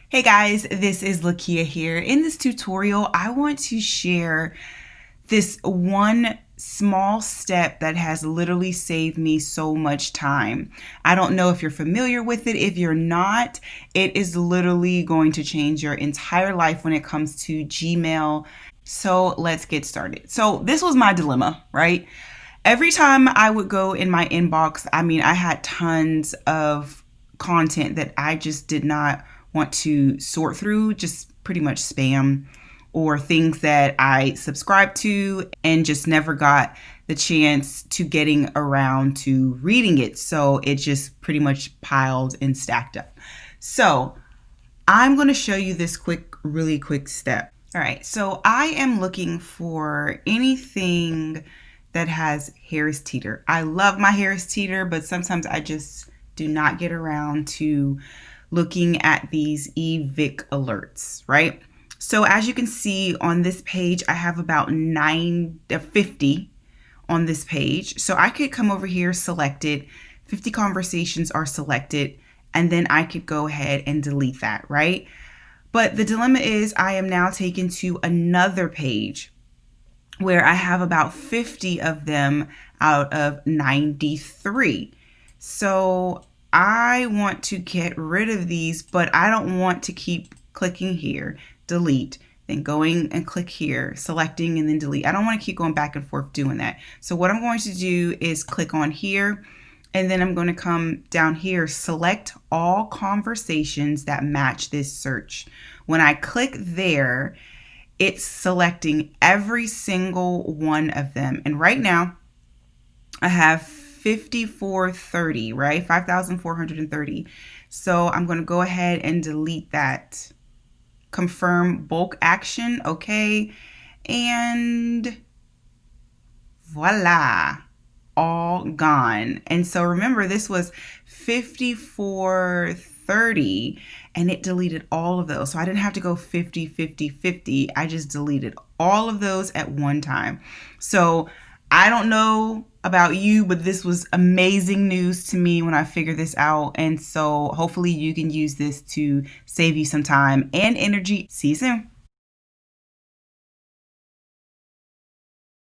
Hey guys, this is Lakia here. In this tutorial, I want to share this one small step that has literally saved me so much time. I don't know if you're familiar with it. If you're not, it is literally going to change your entire life when it comes to Gmail. So let's get started. So this was my dilemma, right? Every time I would go in my inbox, I had tons of content that I just did not want to sort through, just pretty much spam or things that I subscribed to and just never got the chance to getting around to reading it. So it just pretty much piled and stacked up. So I'm going to show you this really quick step. All right, so I am looking for anything that has Harris Teeter. I love my Harris Teeter, but sometimes I just do not get around to looking at these evic alerts, right? So as you can see on this page, I have about 50 on this page. So I could come over here, select it, 50 conversations are selected, and then I could go ahead and delete that, right? But the dilemma is I am now taken to another page where I have about 50 of them out of 93. So I want to get rid of these, but I don't want to keep clicking here, delete, then going and click here, selecting and then delete. I don't want to keep going back and forth doing that. So what I'm going to do is click on here, and then I'm going to come down here, select all conversations that match this search. When I click there, it's selecting every single one of them. And right now I have 5430, right? 5,430. So I'm going to go ahead and delete that. Confirm bulk action. Okay. And voila, all gone. And so remember, this was 5430 and it deleted all of those. So I didn't have to go 50, 50, 50. I just deleted all of those at one time. So I don't know about you, but this was amazing news to me when I figured this out. And so hopefully you can use this to save you some time and energy. See you soon.